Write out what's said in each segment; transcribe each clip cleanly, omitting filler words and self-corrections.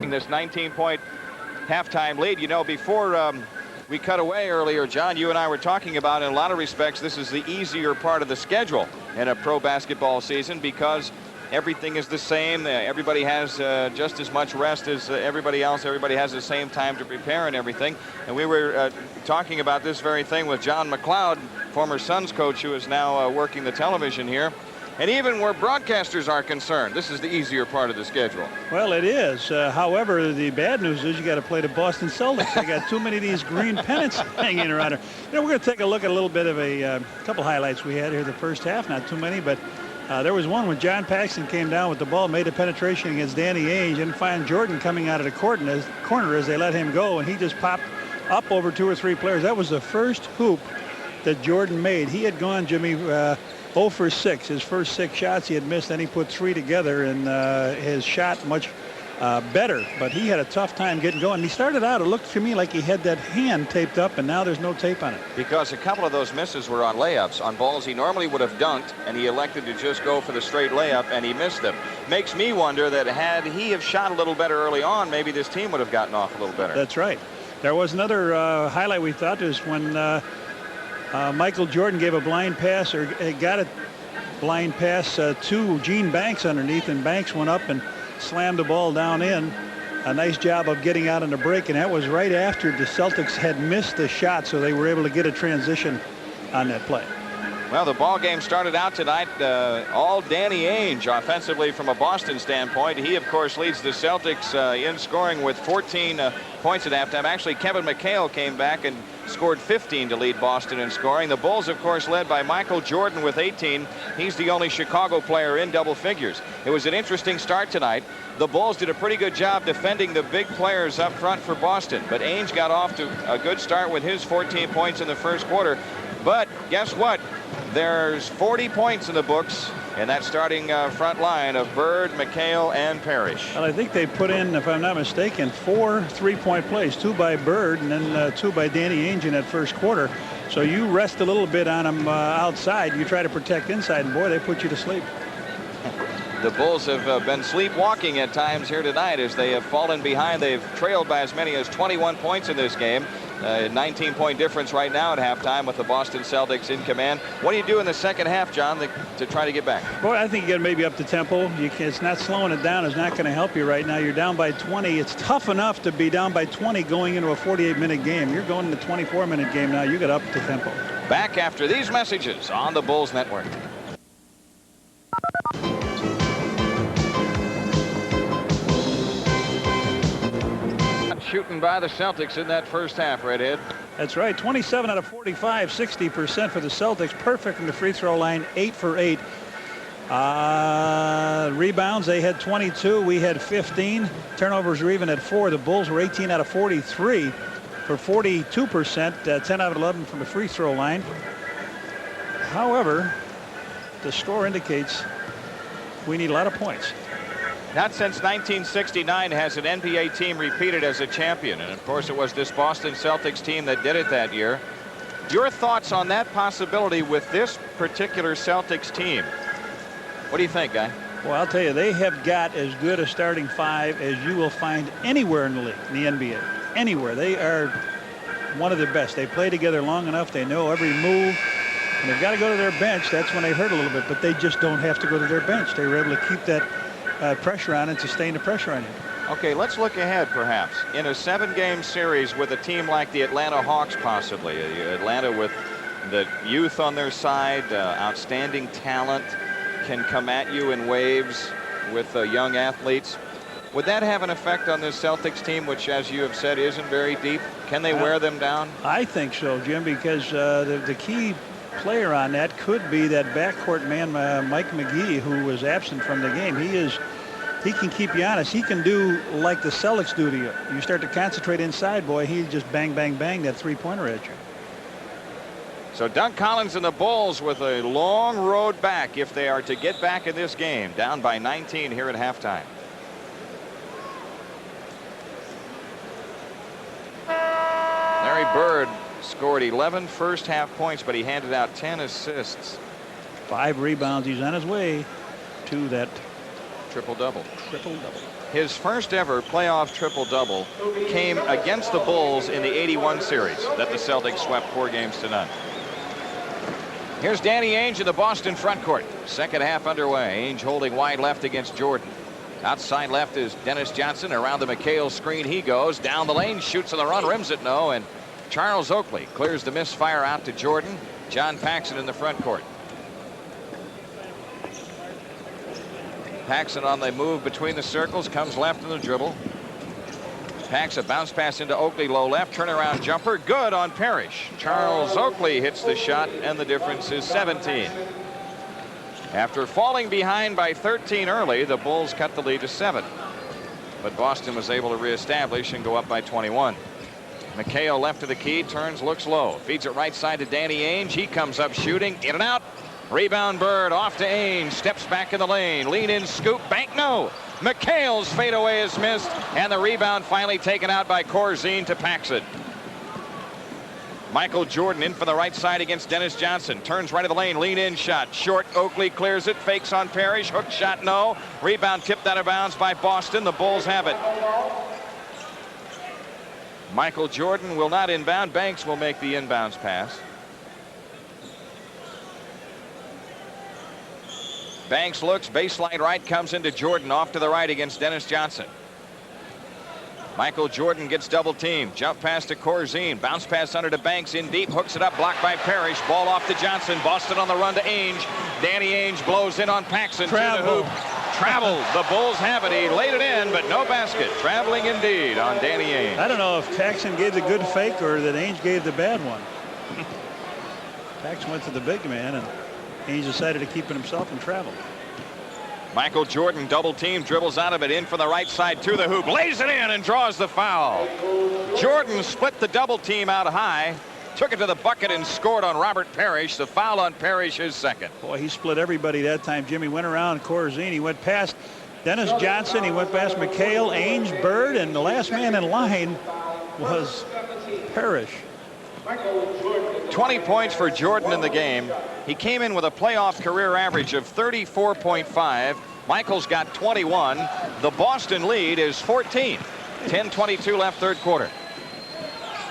This 19-point halftime lead. You know, before we cut away earlier, John, you and I were talking about, in a lot of respects, this is the easier part of the schedule in a pro basketball season because everything is the same. Everybody has just as much rest as everybody else. Everybody has the same time to prepare and everything. And we were talking about this very thing with John McLeod, former Suns coach, who is now working the television here. And even where broadcasters are concerned, this is the easier part of the schedule. Well, it is. However, the bad news is you got to play the Boston Celtics. They got too many of these green pennants hanging around her. You know, we're going to take a look at a little bit of a couple highlights we had here the first half. Not too many, but there was one when John Paxson came down with the ball, made a penetration against Danny Ainge, and find Jordan coming out of the corner as they let him go, and he just popped up over 2 or 3 players. That was the first hoop that Jordan made. He had gone, Jimmy, 0 for 6. His first 6 shots he had missed, then he put 3 together, and his shot much better. But he had a tough time getting going. He started out, it looked to me like he had that hand taped up, and now there's no tape on it. Because a couple of those misses were on layups, on balls he normally would have dunked, and he elected to just go for the straight layup, and he missed them. Makes me wonder that had he have shot a little better early on, maybe this team would have gotten off a little better. That's right. There was another highlight we thought was when Michael Jordan gave a blind pass, or got a blind pass to Gene Banks underneath, and Banks went up and slammed the ball down in. A nice job of getting out on the break, and that was right after the Celtics had missed the shot, so they were able to get a transition on that play. Well, the ball game started out tonight all Danny Ainge offensively from a Boston standpoint. He, of course, leads the Celtics in scoring with 14 points at halftime. Actually, Kevin McHale came back and scored 15 to lead Boston in scoring. The Bulls, of course, led by Michael Jordan with 18. He's the only Chicago player in double figures. It was an interesting start tonight. The Bulls did a pretty good job defending the big players up front for Boston, but Ainge got off to a good start with his 14 points in the first quarter. But guess what? There's 40 points in the books in that starting front line of Bird, McHale, and Parrish. Well, I think they put in, if I'm not mistaken, 4 3-point plays, 2 by Bird and then 2 by Danny Ainge in that first quarter. So you rest a little bit on them outside. You try to protect inside, and boy, they put you to sleep. The Bulls have been sleepwalking at times here tonight as they have fallen behind. They've trailed by as many as 21 points in this game. 19-point difference right now at halftime with the Boston Celtics in command. What do you do in the second half, John, to try to get back? Boy, I think you got maybe up the tempo. It's not slowing it down. It's not going to help you right now. You're down by 20. It's tough enough to be down by 20 going into a 48-minute game. You're going to a 24-minute game now. You got up the tempo. Back after these messages on the Bulls Network. Shooting by the Celtics in that first half, Redhead. That's right. 27 out of 45, 60% for the Celtics. Perfect from the free throw line, 8 for 8. Rebounds, they had 22. We had 15. Turnovers were even at 4. The Bulls were 18 out of 43 for 42%, 10 out of 11 from the free throw line. However, the score indicates we need a lot of points. Not since 1969 has an NBA team repeated as a champion. And, of course, it was this Boston Celtics team that did it that year. Your thoughts on that possibility with this particular Celtics team? What do you think, Guy? Well, I'll tell you, they have got as good a starting 5 as you will find anywhere in the league, in the NBA. Anywhere. They are one of the best. They play together long enough. They know every move. And they've got to go to their bench. That's when they hurt a little bit. But they just don't have to go to their bench. They were able to keep that pressure on and sustain the pressure on you. Okay, let's look ahead perhaps. In a 7-game series with a team like the Atlanta Hawks possibly. Atlanta with the youth on their side, outstanding talent, can come at you in waves with young athletes. Would that have an effect on this Celtics team, which, as you have said, isn't very deep? Can they wear them down? I think so, Jim, because the key player on that could be that backcourt man, Mike McGee, who was absent from the game. He can keep you honest. He can do like the Celtics do to you. You start to concentrate inside, boy, he just bang, bang, bang that three-pointer at you. So Doug Collins and the Bulls with a long road back if they are to get back in this game, down by 19 here at halftime. Larry Bird scored 11 first half points, but he handed out 10 assists. 5 rebounds. He's on his way to that triple-double. Triple-double. His first ever playoff triple-double came against the Bulls in the '81 series that the Celtics swept 4-0. Here's Danny Ainge in the Boston front court. Second half underway. Ainge holding wide left against Jordan. Outside left is Dennis Johnson. Around the McHale screen he goes. Down the lane, shoots on the run, rims it no, and Charles Oakley clears the misfire out to Jordan. John Paxson in the front court. Paxson on the move between the circles, comes left in the dribble. Paxson bounce pass into Oakley, low left, turnaround jumper, good on Parrish. Charles Oakley hits the shot, and the difference is 17. After falling behind by 13 early, the Bulls cut the lead to 7. But Boston was able to reestablish and go up by 21. McHale left of the key, turns, looks low, feeds it right side to Danny Ainge. He comes up shooting, in and out. Rebound Bird off to Ainge, steps back in the lane, lean in, scoop, bank, no. McHale's fadeaway is missed, and the rebound finally taken out by Corzine to Paxson. Michael Jordan in for the right side against Dennis Johnson. Turns right of the lane, lean in shot, short. Oakley clears it, fakes on Parrish, hook shot, no. Rebound tipped out of bounds by Boston. The Bulls have it. Michael Jordan will not inbound. Banks will make the inbounds pass. Banks looks, baseline right, comes into Jordan, off to the right against Dennis Johnson. Michael Jordan gets double teamed. Jump pass to Corzine. Bounce pass under to Banks in deep. Hooks it up. Blocked by Parrish. Ball off to Johnson. Boston on the run to Ainge. Danny Ainge blows in on Paxson. Travel. To the hoop. Traveled. The Bulls have it. He laid it in, but no basket. Traveling indeed on Danny Ainge. I don't know if Paxson gave the good fake or that Ainge gave the bad one. Paxson went to the big man, and Ainge decided to keep it himself and travel. Michael Jordan double team, dribbles out of it, in from the right side to the hoop, lays it in and draws the foul. Jordan split the double team out high, took it to the bucket and scored on Robert Parrish. The foul on Parrish is second. Boy, he split everybody that time. Jimmy went around Corzine. He went past Dennis Johnson. He went past McHale, Ainge, Bird, and the last man in line was Parrish. 20 points for Jordan in the game. He came in with a playoff career average of 34.5. Michael's got 21. The Boston lead is 14. 10:22 left, third quarter.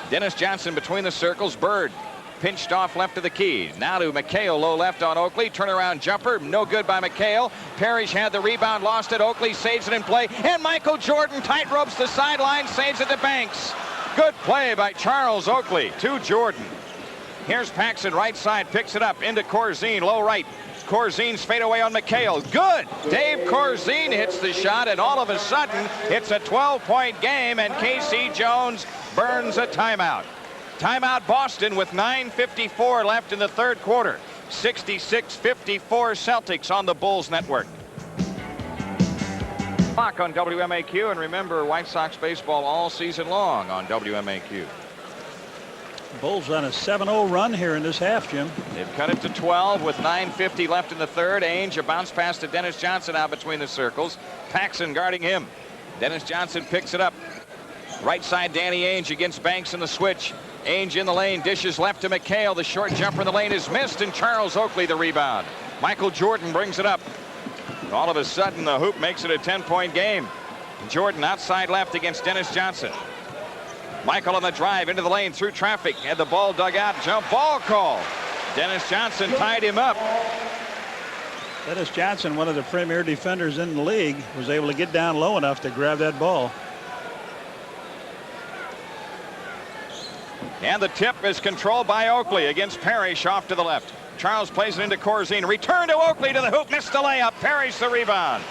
Dennis Johnson between the circles. Bird pinched off left of the key. Now to McHale, low left on Oakley. Turnaround jumper, no good by McHale. Parrish had the rebound, lost it. Oakley saves it in play. And Michael Jordan tight ropes the sideline, saves it to Banks. Good play by Charles Oakley to Jordan. Here's Paxson, right side, picks it up into Corzine, low right. Corzine's fadeaway on McHale. Good. Dave Corzine hits the shot, and all of a sudden, it's a 12-point game, and K.C. Jones burns a timeout. Timeout Boston with 9:54 left in the third quarter. 66-54 Celtics on the Bulls Network. Clock on WMAQ, and remember, White Sox baseball all season long on WMAQ. Bulls on a 7-0 run here in this half, Jim. They've cut it to 12 with 9:50 left in the third. Ainge, a bounce pass to Dennis Johnson out between the circles. Paxson guarding him. Dennis Johnson picks it up. Right side, Danny Ainge against Banks in the switch. Ainge in the lane, dishes left to McHale. The short jumper in the lane is missed, and Charles Oakley the rebound. Michael Jordan brings it up. All of a sudden, the hoop makes it a 10-point game. Jordan outside left against Dennis Johnson. Michael on the drive into the lane through traffic. Had the ball dug out. Jump ball call. Dennis Johnson tied him up. Dennis Johnson, one of the premier defenders in the league, was able to get down low enough to grab that ball. And the tip is controlled by Oakley against Parrish off to the left. Charles plays it into Corzine. Return to Oakley to the hoop. Missed the layup. Parrish the rebound.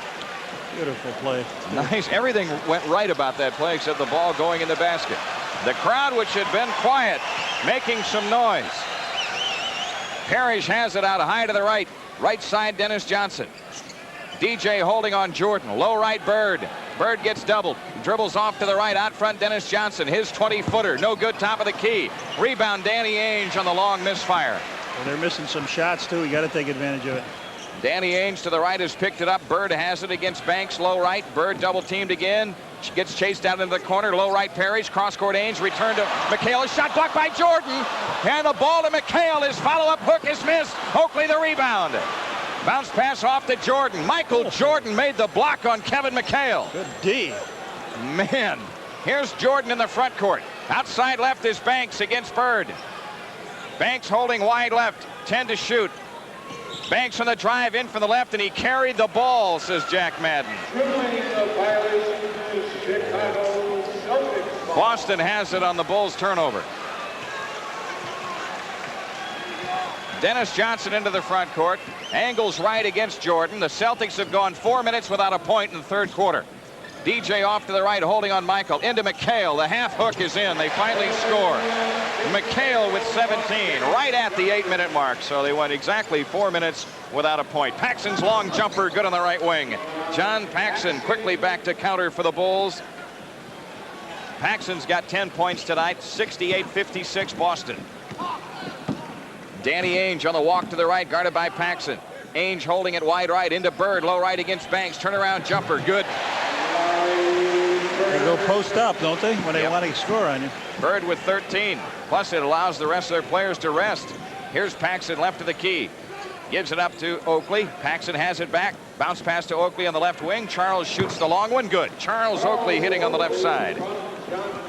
Beautiful play. Nice. Everything went right about that play except the ball going in the basket. The crowd, which had been quiet, making some noise. Parrish has it out high to the right. Right side, Dennis Johnson. DJ holding on Jordan. Low right, Bird. Bird gets doubled. Dribbles off to the right. Out front, Dennis Johnson. His 20-footer. No good, top of the key. Rebound, Danny Ainge on the long misfire. Well, they're missing some shots, too. You got to take advantage of it. Danny Ainge to the right has picked it up. Bird has it against Banks, low right. Bird double teamed again. Gets chased out into the corner. Low right, Parrish. Cross-court Ainge. Return to McHale. A shot blocked by Jordan. And the ball to McHale. His follow-up hook is missed. Oakley the rebound. Bounce pass off to Jordan. Michael Jordan made the block on Kevin McHale. Good D. Man, here's Jordan in the front court. Outside left is Banks against Bird. Banks holding wide left. 10 to shoot. Banks on the drive in from the left, and he carried the ball, says Jack Madden. Boston has it on the Bulls turnover. Dennis Johnson into the front court. Angles right against Jordan. The Celtics have gone 4 minutes without a point in the third quarter. DJ off to the right, holding on Michael. Into McHale. The half hook is in. They finally score. McHale with 17, right at the 8-minute mark. So they went exactly 4 minutes without a point. Paxson's long jumper, good on the right wing. John Paxson quickly back to counter for the Bulls. Paxson's got 10 points tonight. 68-56 Boston. Danny Ainge on the walk to the right, guarded by Paxson. Ainge holding it wide right into Bird, low right against Banks. Turnaround jumper, good. They go post up, don't they, when they want to score on you? Bird with 13. Plus, it allows the rest of their players to rest. Here's Paxson left of the key. Gives it up to Oakley. Paxson has it back. Bounce pass to Oakley on the left wing. Charles shoots the long one. Good. Charles Oakley hitting on the left side.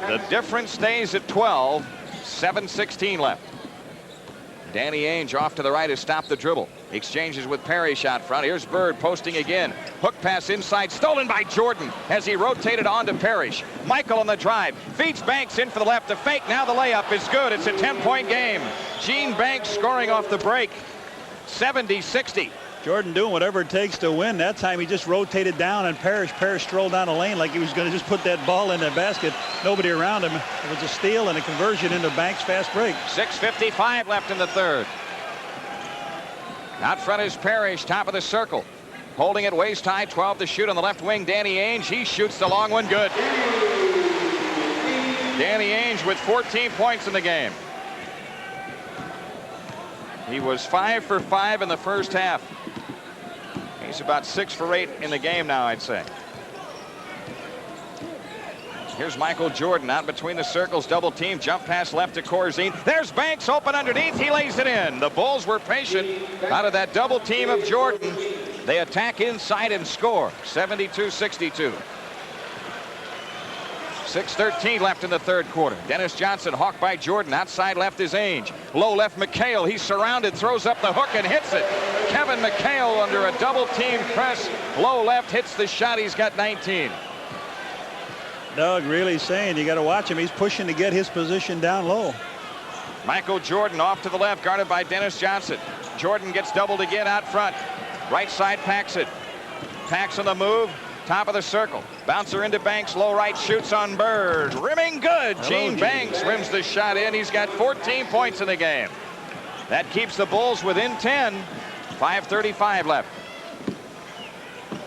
The difference stays at 12. 7:16 left. Danny Ainge off to the right has stopped the dribble. Exchanges with Parrish out front. Here's Bird posting again. Hook pass inside, stolen by Jordan as he rotated on to Parrish. Michael on the drive. Feeds Banks in for the left. The fake. Now the layup is good. It's a 10-point game. Gene Banks scoring off the break. 70-60. Jordan doing whatever it takes to win. That time he just rotated down, and Parrish strolled down the lane like he was going to just put that ball in the basket. Nobody around him. It was a steal and a conversion into Banks' fast break. 6:55 left in the third. Out front is Parrish, top of the circle. Holding it waist high, 12 to shoot on the left wing. Danny Ainge, he shoots the long one, good. Danny Ainge with 14 points in the game. He was 5 for 5 in the first half. He's about 6 for 8 in the game now, I'd say. Here's Michael Jordan out between the circles, double team, jump pass left to Corzine. There's Banks open underneath. He lays it in. The Bulls were patient out of that double team of Jordan. They attack inside and score. 72-62. 6:13 left in the third quarter. Dennis Johnson hawked by Jordan. Outside left is Ainge. Low left McHale. He's surrounded, throws up the hook and hits it. Kevin McHale under a double team press. Low left hits the shot. He's got 19. Doug really saying you got to watch him. He's pushing to get his position down low. Michael Jordan off to the left, guarded by Dennis Johnson. Jordan gets doubled again out front. Right side Paxson. Pax on the move. Top of the circle. Bouncer into Banks. Low right shoots on Bird. Rimming good. Gene Banks rims the shot in. He's got 14 points in the game. That keeps the Bulls within 10. 5:35 left.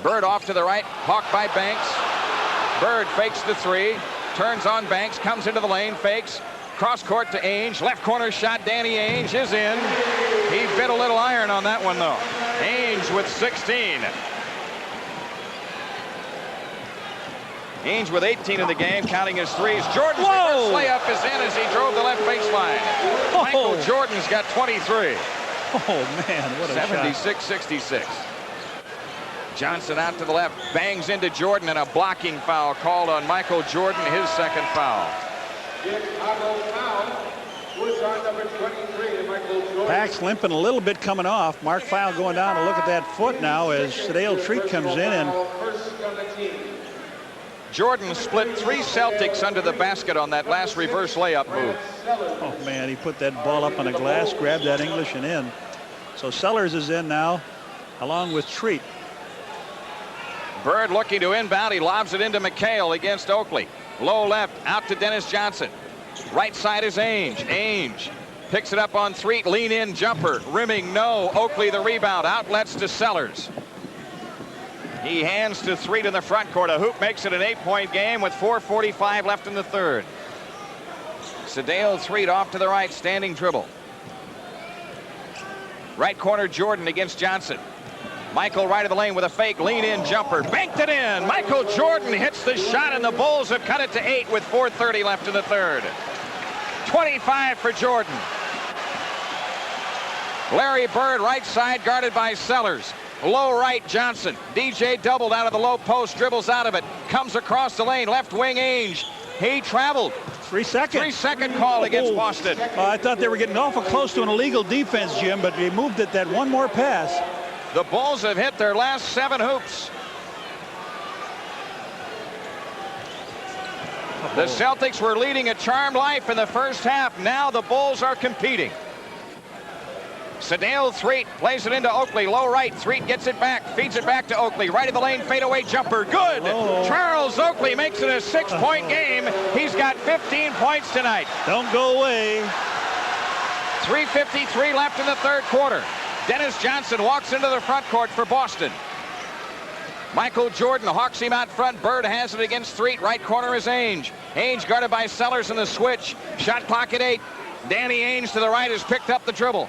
Bird off to the right. Hawked by Banks. Bird fakes the three. Turns on Banks. Comes into the lane. Fakes. Cross court to Ainge. Left corner shot. Danny Ainge is in. He bit a little iron on that one, though. Ainge with 16. Ainge with 18 in the game, counting his threes. Jordan's reverse layup is in as he drove the left baseline. Michael Jordan's got 23. Oh, man, what a 76-66. Johnson out to the left, bangs into Jordan, and a blocking foul called on Michael Jordan, his second foul. Pax limping a little bit coming off. Mark Fowl going down to look at that foot now as Sadale Treat comes in, and Jordan split 3 Celtics under the basket on that last reverse layup move. Oh, man, he put that ball up on the glass, grabbed that English and in. So Sellers is in now, along with Treat. Bird looking to inbound. He lobs it into McHale against Oakley. Low left, out to Dennis Johnson. Right side is Ainge. Ainge picks it up on Treat. Lean in jumper. Rimming, no. Oakley the rebound. Outlets to Sellers. He hands to Treat in the front court. A hoop makes it an 8-point game with 4:45 left in the third. Sadale Treat off to the right, standing dribble. Right corner Jordan against Johnson. Michael right of the lane with a fake lean-in jumper. Banked it in. Michael Jordan hits the shot, and the Bulls have cut it to 8 with 4:30 left in the third. 25 for Jordan. Larry Bird, right side, guarded by Sellers. Low right, Johnson. DJ doubled out of the low post, dribbles out of it. Comes across the lane, left wing, Ainge. He traveled. 3 seconds. 3-second call against Boston. I thought they were getting awful close to an illegal defense, Jim, but they moved it that one more pass. The Bulls have hit their last 7 hoops. The Celtics were leading a charmed life in the first half. Now the Bulls are competing. Sedale Threet plays it into Oakley. Low right. Threet gets it back. Feeds it back to Oakley. Right of the lane. Fadeaway jumper. Good. Charles Oakley makes it a 6-point game. He's got 15 points tonight. Don't go away. 3:53 left in the third quarter. Dennis Johnson walks into the front court for Boston. Michael Jordan hawks him out front. Bird has it against Threet. Right corner is Ainge. Ainge guarded by Sellers in the switch. Shot clock at 8. Danny Ainge to the right has picked up the dribble.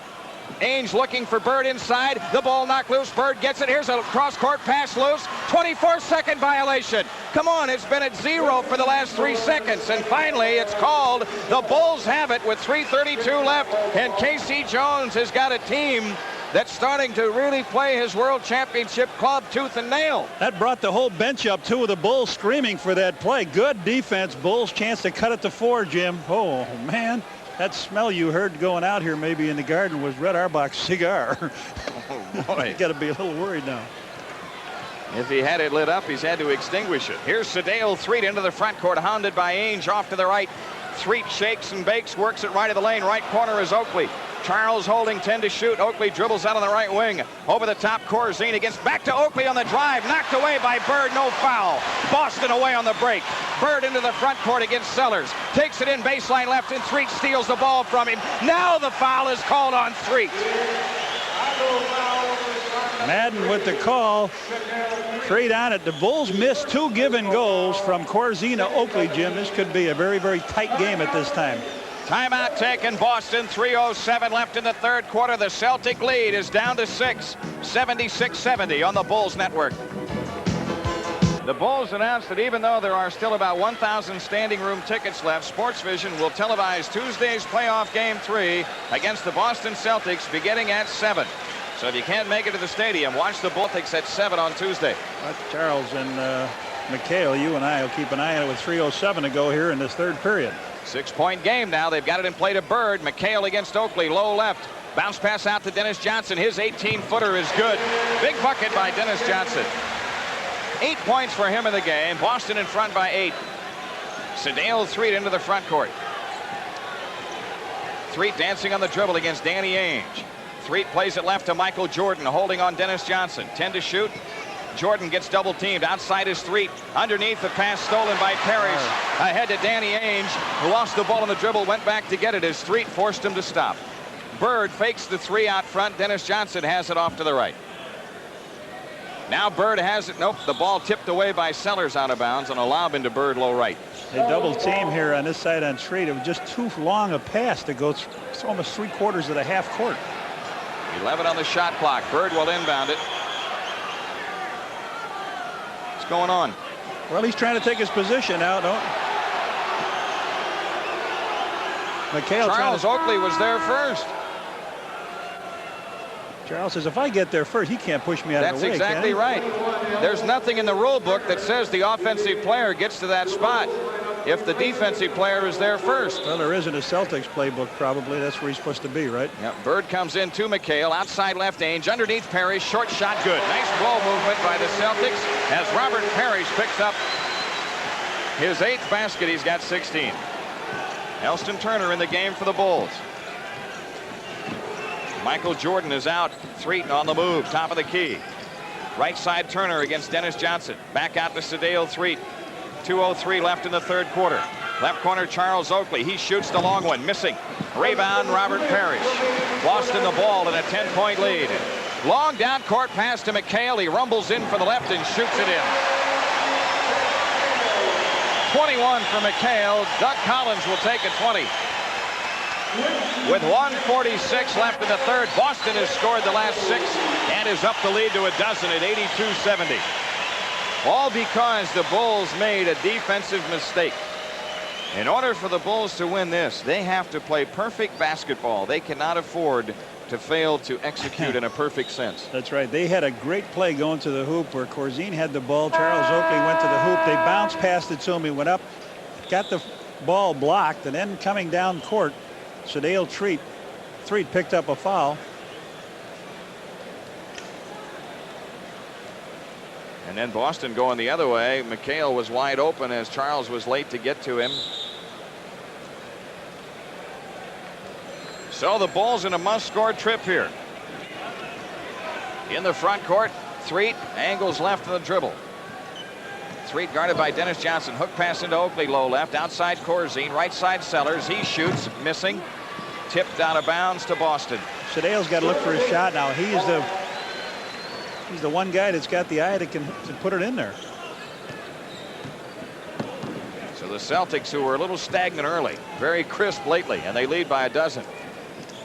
Ainge looking for Bird inside. The ball knocked loose. Bird gets it. Here's a cross-court pass loose. 24-second violation. Come on, it's been at 0 for the last 3 seconds. And finally, it's called. The Bulls have it with 3:32 left. And K.C. Jones has got a team that's starting to really play his world championship club tooth and nail. That brought the whole bench up, too, with the Bulls screaming for that play. Good defense. Bulls chance to cut it to 4, Jim. Oh, man. That smell you heard going out here maybe in the garden was Red Auerbach's cigar. Oh, boy. Got to be a little worried now. If he had it lit up, he's had to extinguish it. Here's Sedale Threet into the front court, hounded by Ainge off to the right. Threet shakes and bakes, works it right of the lane. Right corner is Oakley. Charles holding 10 to shoot. Oakley dribbles out on the right wing. Over the top, Corzine against back to Oakley on the drive. Knocked away by Bird. No foul. Boston away on the break. Bird into the front court against Sellers. Takes it in baseline left, and Threet steals the ball from him. Now the foul is called on Threet. Madden with the call. Straight on it. The Bulls missed 2 give-and-goes from Corzine to Oakley, Jim. This could be a very, very tight game at this time. Timeout taken, Boston. 3:07 left in the third quarter. The Celtic lead is down to 6. 76-70 on the Bulls network. The Bulls announced that even though there are still about 1,000 standing room tickets left, SportsVision will televise Tuesday's playoff Game 3 against the Boston Celtics beginning at 7. So if you can't make it to the stadium, watch the Celtics at 7 on Tuesday. Charles and McHale, you and I will keep an eye on it with 3:07 to go here in this third period. 6-point game now. They've got it in play to Bird. McHale against Oakley. Low left. Bounce pass out to Dennis Johnson. His 18-footer is good. Big bucket by Dennis Johnson. 8 points for him in the game. Boston in front by 8. Sedale Threet into the front court. Threet dancing on the dribble against Danny Ainge. Threet plays it left to Michael Jordan, holding on Dennis Johnson. 10 to shoot. Jordan gets double teamed. Outside is Threet. Underneath, the pass stolen by Parrish. Ahead to Danny Ainge, who lost the ball on the dribble, went back to get it as Threet forced him to stop. Bird fakes the 3 out front. Dennis Johnson has it off to the right. Now Bird has it. Nope, the ball tipped away by Sellers out of bounds on a lob into Bird low right. They double team here on this side on Threet. It was just too long a pass to go. It's almost 3/4 of the half court. 11 on the shot clock. Bird will inbound it. What's going on? Well, he's trying to take his position out. McHale. Charles Oakley was there first. Charles says, if I get there first, he can't push me out of the way. That's exactly right. There's nothing in the rule book that says the offensive player gets to that spot if the defensive player is there first. Well, there isn't a Celtics playbook, probably. That's where he's supposed to be, right? Yep. Bird comes in to McHale. Outside left Ainge. Underneath Parrish. Short shot good. Nice blow movement by the Celtics as Robert Parrish picks up his 8th basket. He's got 16. Elston Turner in the game for the Bulls. Michael Jordan is out. Threet on the move. Top of the key. Right side Turner against Dennis Johnson. Back out to Sedale Threet. 2:03 left in the third quarter. Left corner Charles Oakley. He shoots the long one. Missing. Rebound Robert Parrish. Boston the ball in a 10-point lead. Long down court pass to McHale. He rumbles in for the left and shoots it in. 21 for McHale. Doug Collins will take a 20. With 1:46 left in the third, Boston has scored the last 6 and is up the lead to a dozen at 82-70. All because the Bulls made a defensive mistake. In order for the Bulls to win this, they have to play perfect basketball. They cannot afford to fail to execute in a perfect sense. That's right. They had a great play going to the hoop where Corzine had the ball. Charles Oakley went to the hoop. They bounced past it to him. He went up, got the ball blocked, and then coming down court, Sedale Threet picked up a foul. And then Boston going the other way. McHale was wide open as Charles was late to get to him. So the Bulls in a must-score trip here. In the front court, Threet angles left of the dribble. Threet guarded by Dennis Johnson. Hook pass into Oakley, low left. Outside Corzine, right side Sellers. He shoots, missing. Tipped out of bounds to Boston. Sedale's got to look for his shot now. He's the one guy that's got the eye that can put it in there. So the Celtics, who were a little stagnant early, very crisp lately, and they lead by a dozen.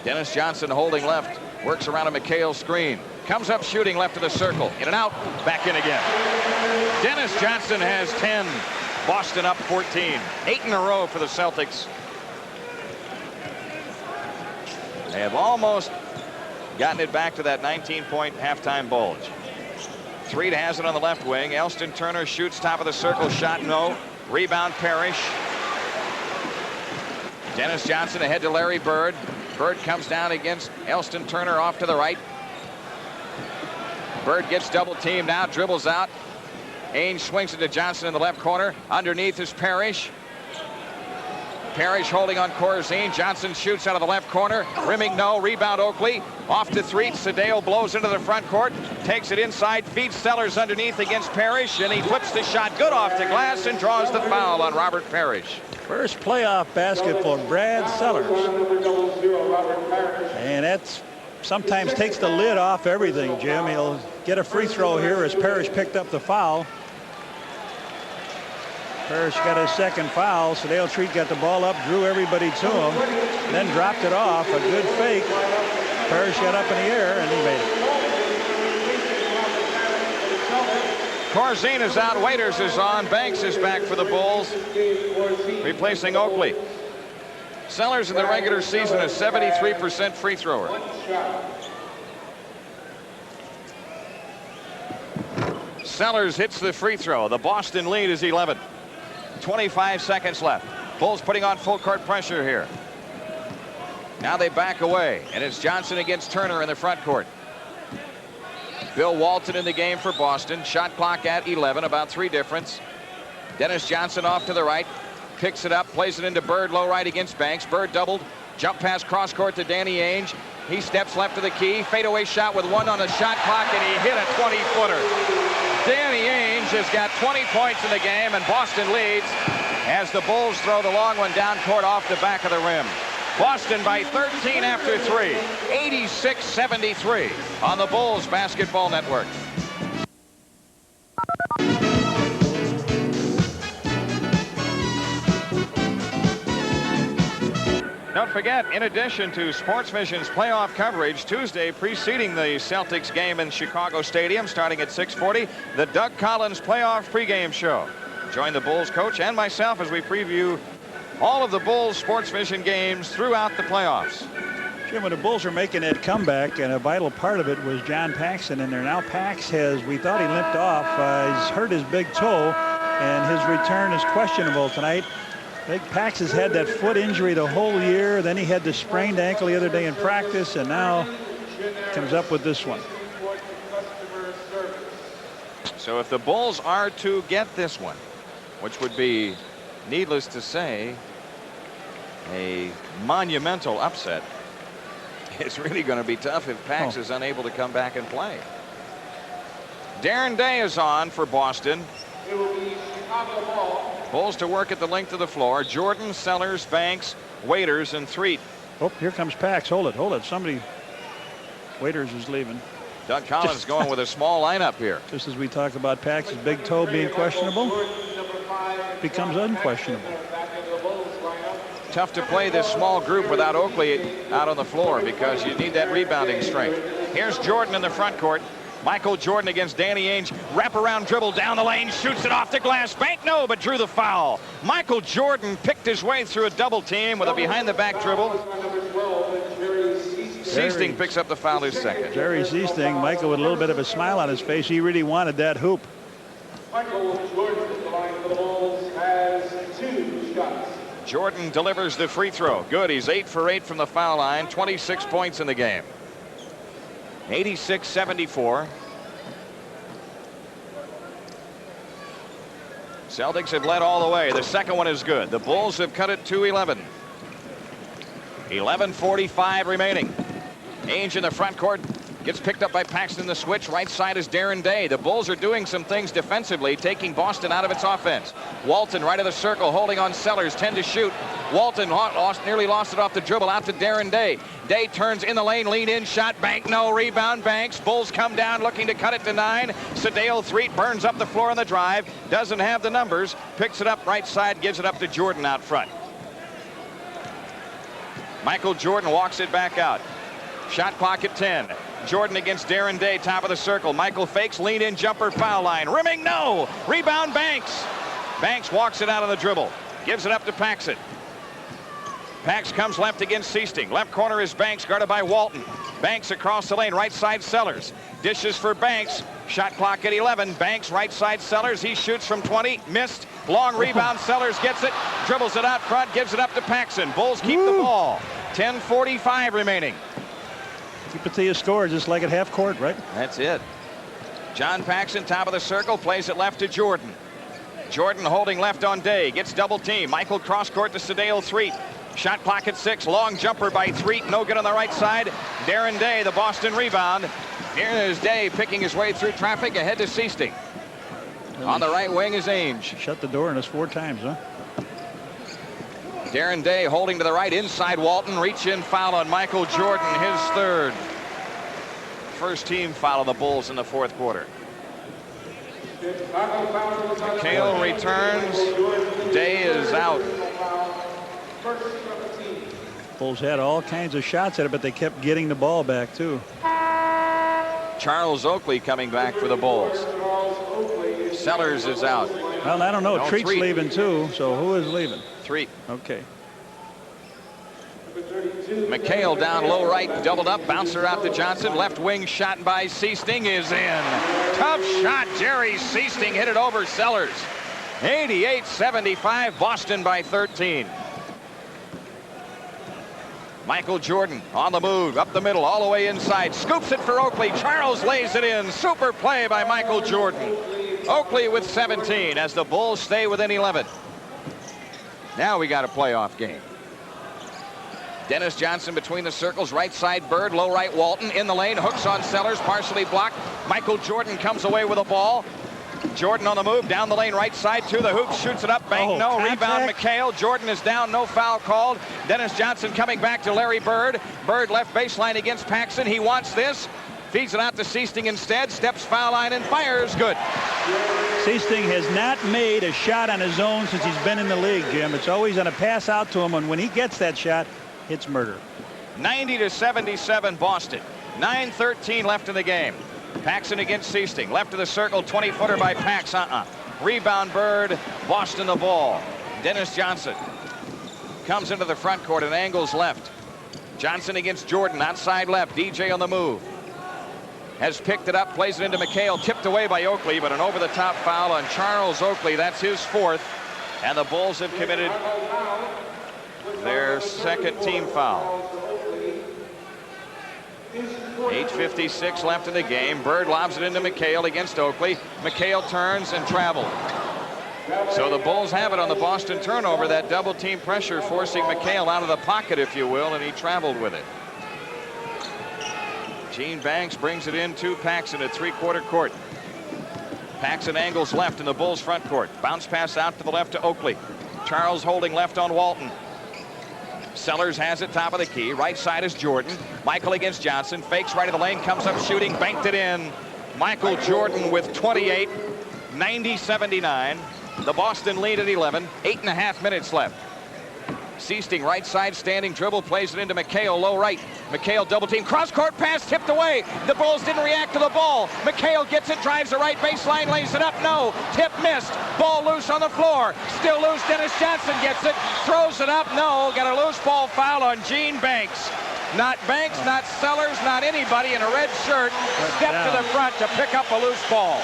Dennis Johnson holding left, works around a McHale screen, comes up shooting left of the circle, in and out, back in again. Dennis Johnson has 10. Boston up 14. 8 in a row for the Celtics. They have almost gotten it back to that 19-point halftime bulge. Threet has it on the left wing. Elston Turner shoots top of the circle. Shot no. Rebound Parrish. Dennis Johnson ahead to Larry Bird. Bird comes down against Elston Turner off to the right. Bird gets double teamed now. Dribbles out. Ainge swings it to Johnson in the left corner. Underneath is Parrish. Parrish holding on Corzine. Johnson shoots out of the left corner. Rimming no. Rebound Oakley. Off to Threet. Sedale blows into the front court. Takes it inside. Feeds Sellers underneath against Parrish. And he flips the shot good off the glass and draws the foul on Robert Parrish. First playoff basket for Brad Sellers. And that's sometimes takes the lid off everything, Jim. He'll get a free throw here as Parrish picked up the foul. Parrish got his second foul. Sedale Threet got the ball up, drew everybody to him, then dropped it off. A good fake. Parrish got up in the air, and he made it. Corzine is out. Waiters is on. Banks is back for the Bulls, replacing Oakley. Sellers in the regular season a 73% free thrower. Sellers hits the free throw. The Boston lead is 11. 25 seconds left. Bulls putting on full court pressure here. Now they back away, and it's Johnson against Turner in the front court. Bill Walton in the game for Boston. Shot clock at 11, about 3 difference. Dennis Johnson off to the right. Picks it up, plays it into Bird, low right against Banks. Bird doubled. Jump pass cross court to Danny Ainge. He steps left of the key. Fadeaway shot with 1 on the shot clock, and he hit a 20-footer. Danny Ainge has got 20 points in the game, and Boston leads as the Bulls throw the long one down court off the back of the rim. Boston by 13 after 3, 86-73 on the Bulls Basketball Network. Don't forget, in addition to Sports Vision's playoff coverage, Tuesday preceding the Celtics game in Chicago Stadium, starting at 6:40, the Doug Collins playoff pregame show. Join the Bulls coach and myself as we preview all of the Bulls Sports Vision games throughout the playoffs. Jim, when the Bulls are making that comeback, and a vital part of it was John Paxson in there. Now Pax we thought he limped off. He's hurt his big toe, and his return is questionable tonight. Big Pax has had that foot injury the whole year. Then he had the sprained ankle the other day in practice, and now comes up with this one. So if the Bulls are to get this one, which would be, needless to say, a monumental upset, it's really going to be tough if Pax is unable to come back and play. Darren Day is on for Boston. It will be Chicago ball. Bulls to work at the length of the floor. Jordan, Sellers, Banks, Waiters, and Threet. Oh, here comes Pax. Hold it. Somebody. Waiters is leaving. Doug Collins going with a small lineup here. Just as we talk about Pax's big toe being questionable, becomes unquestionable. Tough to play this small group without Oakley out on the floor because you need that rebounding strength. Here's Jordan in the front court. Michael Jordan against Danny Ainge. Wraparound dribble down the lane. Shoots it off the glass. Bank no, but drew the foul. Michael Jordan picked his way through a double team with a behind-the-back dribble. Seasting picks up the foul, his second. Jerry Seasting, Michael with a little bit of a smile on his face. He really wanted that hoop. Michael Jordan at the line for the Bulls has 2 shots. Jordan delivers the free throw. Good. He's 8 for 8 from the foul line. 26 points in the game. 86-74. Celtics have led all the way. The second one is good. The Bulls have cut it to 11. 11:45 remaining. Ainge in the front court. Gets picked up by Paxton. The switch. Right side is Darren Day. The Bulls are doing some things defensively, taking Boston out of its offense. Walton right of the circle, holding on Sellers. 10 to shoot. Walton nearly lost it off the dribble, out to Darren Day. Day turns in the lane, lean in, shot, bank, no, rebound, Banks. Bulls come down looking to cut it to 9. Sadeo Threet burns up the floor on the drive. Doesn't have the numbers. Picks it up right side, gives it up to Jordan out front. Michael Jordan walks it back out. Shot clock at 10. Jordan against Darren Day, top of the circle. Michael fakes, lean in, jumper, foul line. Rimming, no. Rebound, Banks. Banks walks it out on the dribble. Gives it up to Paxson. Pax comes left against Seasting. Left corner is Banks, guarded by Walton. Banks across the lane, right side Sellers. Dishes for Banks. Shot clock at 11. Banks, right side Sellers. He shoots from 20. Missed. Long rebound. Sellers gets it. Dribbles it out front. Gives it up to Paxson. Bulls keep the ball. 10:45 remaining. Keep it to your score, just like at half court, right? That's it. John Paxson, top of the circle, plays it left to Jordan. Jordan holding left on Day. Gets double team. Michael cross court to Sadeo Threet. Shot clock at 6. Long jumper by Threet. No good on the right side. Darren Day, the Boston rebound. Here is Day picking his way through traffic ahead to Seasting. On the right wing is Ainge. Shut the door on us 4 times, huh? Darren Day holding to the right, inside Walton. Reach in foul on Michael Jordan, his third. First team foul of the Bulls in the fourth quarter. McHale returns. Day is out. Bulls had all kinds of shots at it, but they kept getting the ball back too. Charles Oakley coming back for the Bulls. Sellers is out. Well, I don't know. Treat's leaving too, so who is leaving? Threet. Okay. McHale down low right, doubled up, bouncer out to Johnson. Left wing shot by Seasting is in. Tough shot. Jerry Seasting hit it over Sellers. 88-75, Boston by 13. Michael Jordan on the move, up the middle, all the way inside. Scoops it for Oakley. Charles lays it in. Super play by Michael Jordan. Oakley with 17 as the Bulls stay within 11. Now we got a playoff game. Dennis Johnson between the circles, right side Bird, low right Walton, in the lane, hooks on Sellers, partially blocked. Michael Jordan comes away with a ball. Jordan on the move, down the lane, right side to the hoop, shoots it up, bank, no, contact. Rebound McHale. Jordan is down, no foul called. Dennis Johnson coming back to Larry Bird. Bird left baseline against Paxson. He wants this. Feeds it out to Seasting instead, steps foul line and fires. Good. Seasting has not made a shot on his own since he's been in the league, Jim. It's always on a pass out to him, and when he gets that shot, it's murder. 90-77 Boston. 9:13 left in the game. Paxson against Seasting. Left of the circle, 20-footer by Pax. Rebound Bird. Boston the ball. Dennis Johnson comes into the front court and angles left. Johnson against Jordan, outside left. DJ on the move. Has picked it up, plays it into McHale. Tipped away by Oakley, but an over-the-top foul on Charles Oakley. That's his fourth. And the Bulls have committed their second team foul. 8:56 left in the game. Bird lobs it into McHale against Oakley. McHale turns and travels. So the Bulls have it on the Boston turnover. That double team pressure forcing McHale out of the pocket, if you will, and he traveled with it. Gene Banks brings it in to Paxson at three-quarter court. Paxson angles left in the Bulls front court. Bounce pass out to the left to Oakley. Charles holding left on Walton. Sellers has it top of the key. Right side is Jordan. Michael against Johnson. Fakes right of the lane. Comes up shooting. Banked it in. Michael Jordan with 28. 90-79. The Boston lead at 11. 8.5 minutes left. Seasting right side standing dribble. Plays it into McHale low right. McHale double team. Cross court pass tipped away. The Bulls didn't react to the ball. McHale gets it. Drives the right baseline. Lays it up. No. Tip missed. Ball loose on the floor. Still loose. Dennis Johnson gets it. Throws it up. No. Got a loose ball foul on Gene Banks. Not Banks, not Sellers, not anybody in a red shirt stepped to the front to pick up a loose ball.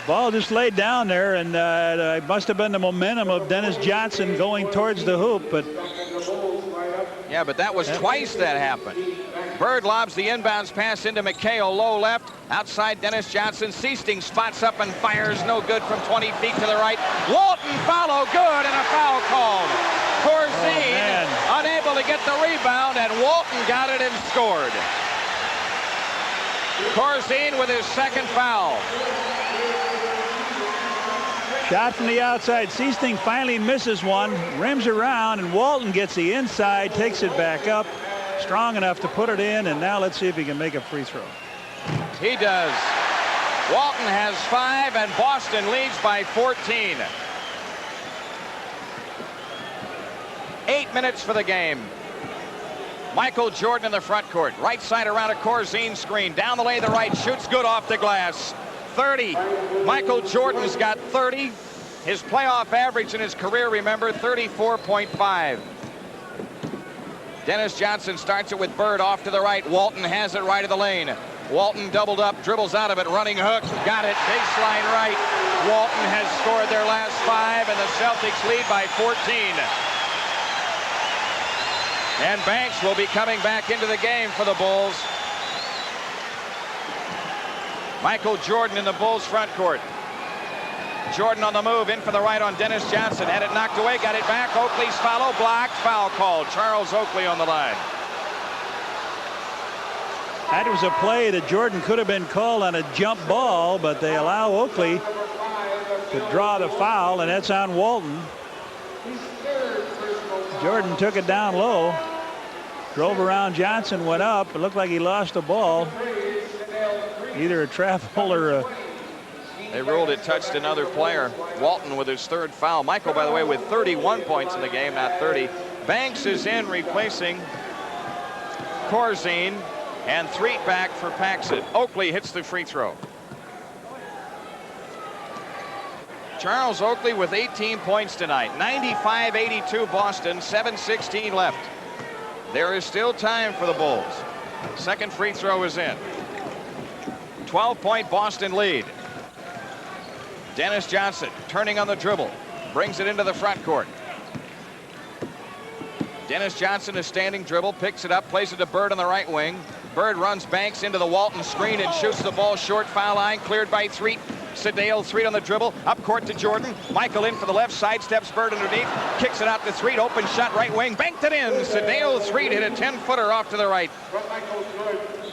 Ball just laid down there, and it must have been the momentum of Dennis Johnson going towards the hoop. But yeah, but that was twice that happened. Bird lobs the inbounds pass into McHale, low left. Outside Dennis Johnson. Seasting spots up and fires. No good from 20 feet to the right. Walton follow good, and a foul called. Corzine unable to get the rebound, and Walton got it and scored. Corzine with his second foul. Shot from the outside. Seasting finally misses one, rims around, and Walton gets the inside, takes it back up, strong enough to put it in, and now let's see if he can make a free throw. He does. Walton has 5, and Boston leads by 14. 8 minutes for the game. Michael Jordan in the front court. Right side around a Corzine screen. Down the lane to the right. Shoots good off the glass. 30. Michael Jordan's got 30. His playoff average in his career, remember, 34.5. Dennis Johnson starts it with Bird off to the right. Walton has it right of the lane. Walton doubled up, dribbles out of it, running hook. Got it, baseline right. Walton has scored their last 5, and the Celtics lead by 14. And Banks will be coming back into the game for the Bulls. Michael Jordan in the Bulls front court. Jordan on the move, in for the right on Dennis Johnson. Had it knocked away, got it back. Oakley's follow, blocked, foul called. Charles Oakley on the line. That was a play that Jordan could have been called on a jump ball, but they allow Oakley to draw the foul, and that's on Walton. Jordan took it down low, drove around Johnson, went up. It looked like he lost the ball. Either a travel or a... They ruled it touched another player. Walton with his 3rd foul. Michael, by the way, with 31 points in the game, not 30. Banks is in, replacing Corzine, and Threet back for Paxson. Oakley hits the free throw. Charles Oakley with 18 points tonight. 95-82 Boston, 7:16 left. There is still time for the Bulls. Second free throw is in. 12-point Boston lead. Dennis Johnson turning on the dribble, brings it into the front court. Dennis Johnson is standing dribble, picks it up, plays it to Bird on the right wing. Bird runs Banks into the Walton screen and shoots the ball short. Foul line cleared by Threet. Sedale, Threet on the dribble, up court to Jordan. Michael in for the left side, steps Bird underneath, kicks it out to Threet, open shot right wing, banked it in. Sedale, Threet hit a 10-footer off to the right.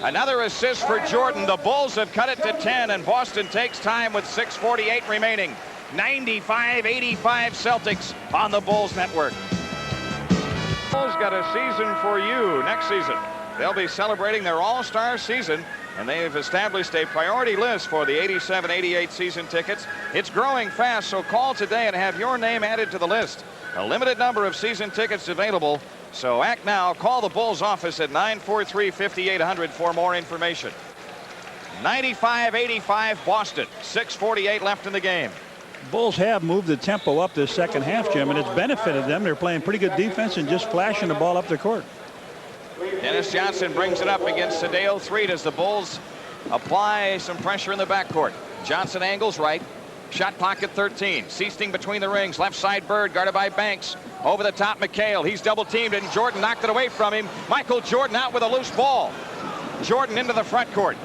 Another assist for Jordan. The Bulls have cut it to 10, and Boston takes time with 6:48 remaining. 95-85 Celtics on the Bulls network. Bulls got a season for you next season. They'll be celebrating their all-star season, and they have established a priority list for the 87-88 season tickets. It's growing fast, so call today and have your name added to the list. A limited number of season tickets available, so act now. Call the Bulls office at 943-5800 for more information. 95-85 Boston, 6:48 left in the game. Bulls have moved the tempo up this second half, Jim, and it's benefited them. They're playing pretty good defense and just flashing the ball up the court. Dennis Johnson brings it up against Sedale Threet as the Bulls apply some pressure in the backcourt. Johnson angles right. Shot pocket 13. Seasting between the rings. Left side Bird guarded by Banks. Over the top McHale. He's double teamed and Jordan knocked it away from him. Michael Jordan out with a loose ball. Jordan into the front court.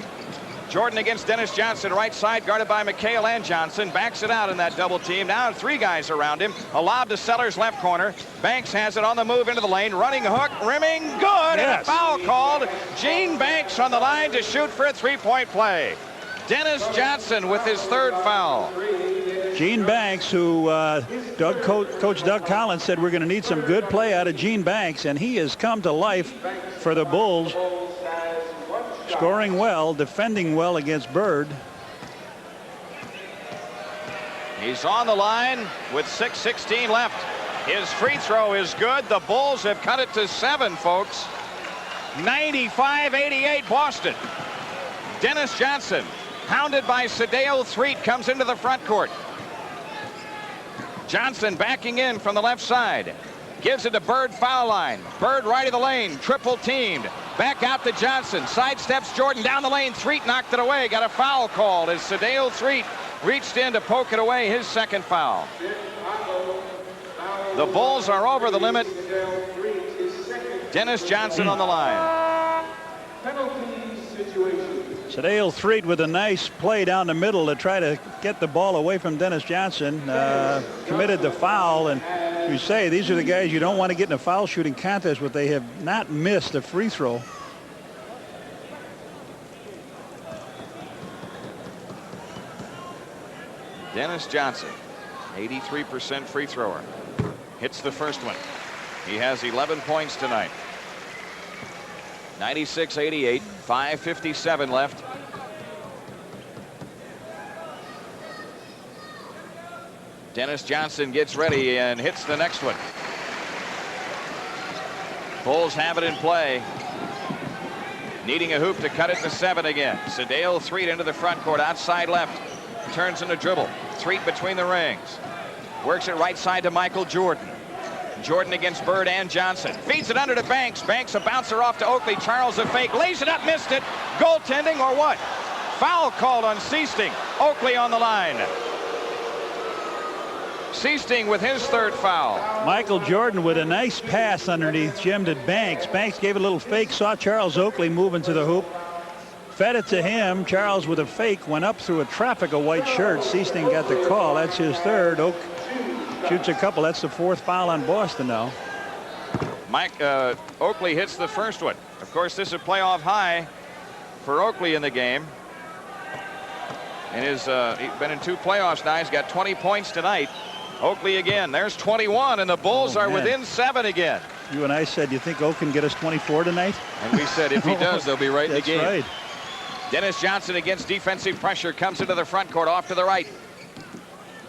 Jordan against Dennis Johnson, right side, guarded by McHale and Johnson. Backs it out in that double team. Now 3 guys around him. A lob to Sellers, left corner. Banks has it on the move into the lane. Running hook, rimming, good. Yes. And a foul called. Gene Banks on the line to shoot for a 3-point play. Dennis Johnson with his 3rd foul. Gene Banks, who Coach Doug Collins said we're going to need some good play out of Gene Banks, and he has come to life for the Bulls. Scoring well, defending well against Bird. He's on the line with 6:16 left. His free throw is good. The Bulls have cut it to 7, folks. 95-88 Boston. Dennis Johnson, hounded by Sedale Threet, comes into the front court. Johnson backing in from the left side. Gives it to Bird, foul line. Bird right of the lane, triple teamed. Back out to Johnson. Sidesteps Jordan down the lane. Threet knocked it away. Got a foul called as Sadale Threet reached in to poke it away. His second foul. The Bulls are over the limit. Dennis Johnson on the line. Sadale Threet with a nice play down the middle to try to get the ball away from Dennis Johnson. Committed the foul, and you say these are the guys you don't want to get in a foul shooting contest with. They have not missed a free throw. Dennis Johnson, 83% free thrower. Hits the first one. He has 11 points tonight. 96-88, 5:57 left. Dennis Johnson gets ready and hits the next one. Bulls have it in play. Needing a hoop to cut it to 7 again. Sadale Threet into the front court, outside left. Turns in a dribble. Threet between the rings. Works it right side to Michael Jordan. Jordan against Bird and Johnson. Feeds it under to Banks. Banks a bouncer off to Oakley. Charles a fake. Lays it up. Missed it. Goaltending or what? Foul called on Seasting. Oakley on the line. Seasting with his third foul. Michael Jordan with a nice pass underneath Jim to Banks. Banks gave a little fake. Saw Charles Oakley moving to the hoop. Fed it to him. Charles with a fake went up through a traffic of white shirts. Seasting got the call. That's his third. Oak shoots a couple. That's the fourth foul on Boston now. Oakley hits the first one. Of course, this is a playoff high for Oakley in the game. And he's been in 2 playoffs now. He's got 20 points tonight. Oakley again. There's 21, and the Bulls are within 7 again. You and I said, you think Oak can get us 24 tonight? And we said if he does, they'll be right in the game. That's right. Dennis Johnson against defensive pressure comes into the front court off to the right.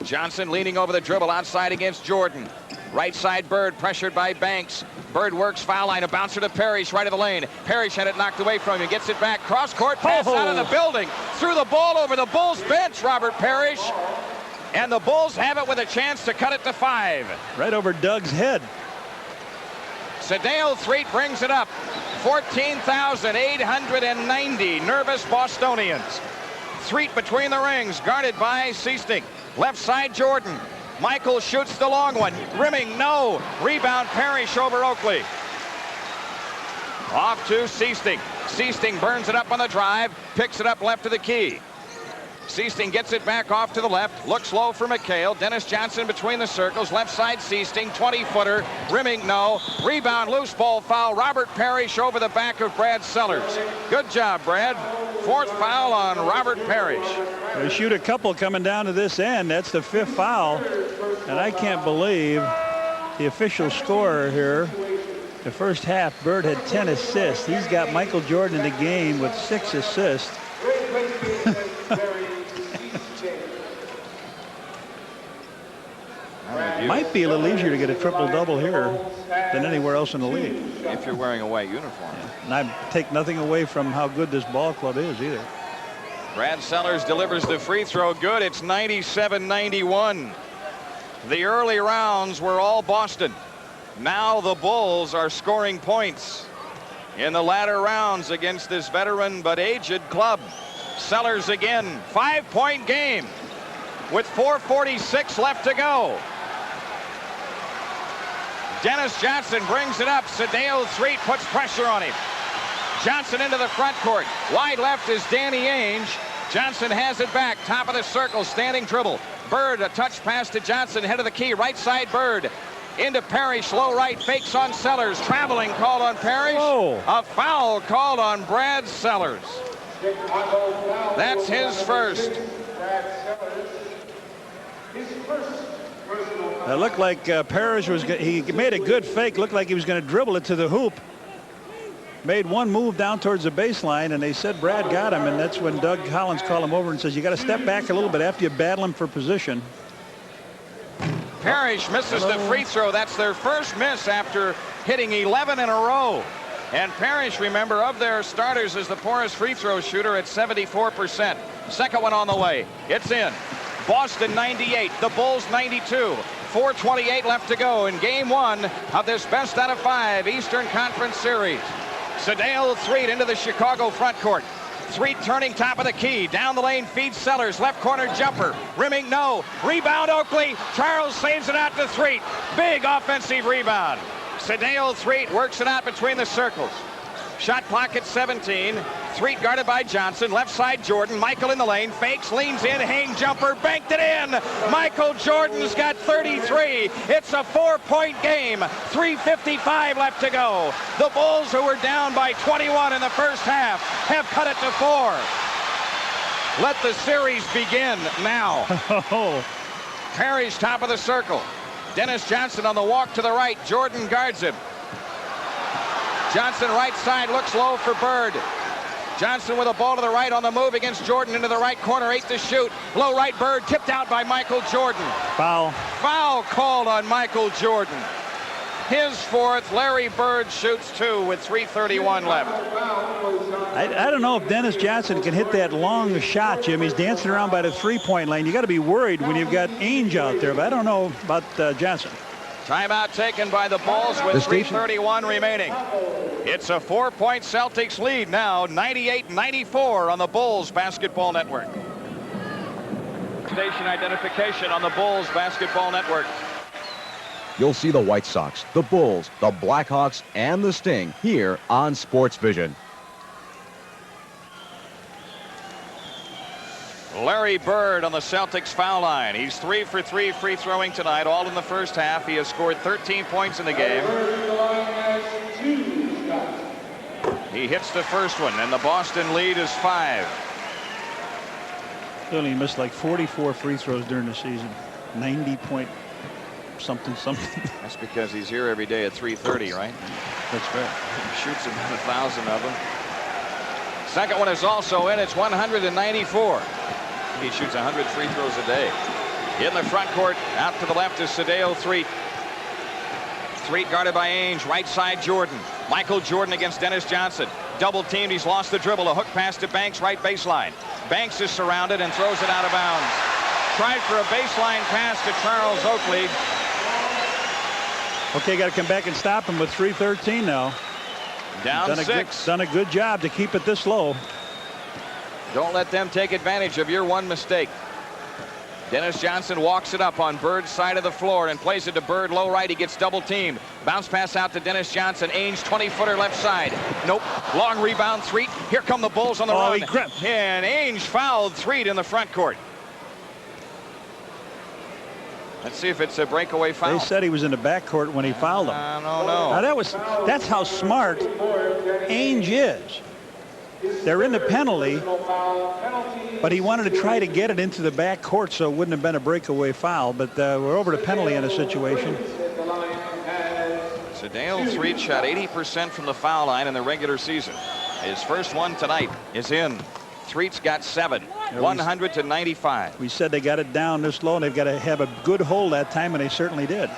Johnson leaning over the dribble outside against Jordan. Right side Bird pressured by Banks. Bird works foul line, a bouncer to Parrish right of the lane. Parrish had it knocked away from him. Gets it back. Cross court pass out of the building. Threw the ball over the Bulls bench, Robert Parrish. And the Bulls have it with a chance to cut it to 5. Right over Doug's head. Sadale Threet brings it up. 14,890 nervous Bostonians. Threet between the rings, guarded by Seasting. Left side Jordan. Michael shoots the long one. Rimming, no. Rebound Parrish over Oakley. Off to Seasting. Seasting burns it up on the drive. Picks it up left of the key. Seasting gets it back off to the left. Looks low for McHale. Dennis Johnson between the circles. Left side Seasting. 20-footer. Rimming, no. Rebound, loose ball foul. Robert Parrish over the back of Brad Sellers. Good job, Brad. 4th foul on Robert Parrish. They shoot a couple coming down to this end. That's the 5th foul. And I can't believe the official scorer here. The first half, Bird had 10 assists. He's got Michael Jordan in the game with 6 assists. Might be a little easier to get a triple-double here than anywhere else in the league. If you're wearing a white uniform. Yeah. And I take nothing away from how good this ball club is either. Brad Sellers delivers the free throw. Good. It's 97-91. The early rounds were all Boston. Now the Bulls are scoring points in the latter rounds against this veteran but aged club. Sellers again. 5-point game with 4:46 left to go. Dennis Johnson brings it up. Sadale Threet puts pressure on him. Johnson into the front court. Wide left is Danny Ainge. Johnson has it back. Top of the circle. Standing dribble. Bird, a touch pass to Johnson. Head of the key. Right side Bird. Into Parrish. Low right. Fakes on Sellers. Traveling called on Parrish. Whoa. A foul called on Brad Sellers. That's his first. It looked like Parrish was. He made a good fake. Looked like he was going to dribble it to the hoop. Made one move down towards the baseline, and they said Brad got him. And that's when Doug Collins called him over and says, "You got to step back a little bit after you battle him for position." Parrish misses the free throw. That's their first miss after hitting 11 in a row. And Parrish, remember, of their starters, is the poorest free throw shooter at 74%. Second one on the way. It's in. Boston 98, the Bulls 92. 4:28 left to go in game 1 of this best out of 5 Eastern Conference Series. Sedale Threet into the Chicago front court. Threet turning top of the key. Down the lane feeds Sellers. Left corner jumper. Rimming no. Rebound Oakley. Charles saves it out to Threet. Big offensive rebound. Sedale Threet works it out between the circles. Shot clock at 17. Threet guarded by Johnson. Left side Jordan. Michael in the lane. Fakes, leans in. Hang jumper. Banked it in. Michael Jordan's got 33. It's a 4-point game. 3:55 left to go. The Bulls, who were down by 21 in the first half, have cut it to 4. Let the series begin now. Parrish top of the circle. Dennis Johnson on the walk to the right. Jordan guards him. Johnson right side looks low for Bird. Johnson with a ball to the right on the move against Jordan into the right corner. 8 to shoot. Low right Bird tipped out by Michael Jordan. Foul. Foul called on Michael Jordan. His 4th. Larry Bird shoots 2 with 3:31 left. I don't know if Dennis Johnson can hit that long shot, Jim. He's dancing around by the 3-point line. You got to be worried when you've got Ainge out there, but I don't know about Johnson. Timeout taken by the Bulls with 3:31 remaining. It's a 4-point Celtics lead now, 98-94 on the Bulls Basketball Network. Station identification on the Bulls Basketball Network. You'll see the White Sox, the Bulls, the Blackhawks, and the Sting here on Sports Vision. Larry Bird on the Celtics foul line. He's 3 for 3 free throwing tonight, all in the first half. He has scored 13 points in the game. He hits the first one, and the Boston lead is 5. He only missed like 44 free throws during the season. 90 point something. That's because he's here every day at 3:30, right? That's right. He shoots about 1,000 of them. Second one is also in. It's 194. He shoots 100 free throws a day. In the front court, out to the left is Sedale Threet. Threet guarded by Ainge. Right side Jordan. Michael Jordan against Dennis Johnson. Double teamed. He's lost the dribble. A hook pass to Banks, right baseline. Banks is surrounded and throws it out of bounds. Tried for a baseline pass to Charles Oakley. Okay, got to come back and stop him with 3:13 now. Down 6. Done a good job to keep it this low. Don't let them take advantage of your one mistake. Dennis Johnson walks it up on Bird's side of the floor and plays it to Bird low right. He gets double teamed. Bounce pass out to Dennis Johnson. Ainge 20-footer left side. Nope. Long rebound Threet. Here come the Bulls on the run. And Ainge fouled Threet in the front court. Let's see if it's a breakaway foul. They said he was in the backcourt when he fouled him. I don't know. Now that's how smart Ainge is. They're in the penalty, but he wanted to try to get it into the backcourt so it wouldn't have been a breakaway foul. But we're over to penalty in a situation. Sedale Threet shot 80% from the foul line in the regular season. His first one tonight is in. Threet's got 7. 100-95. We said they got it down this low, and they've got to have a good hold that time, and they certainly did.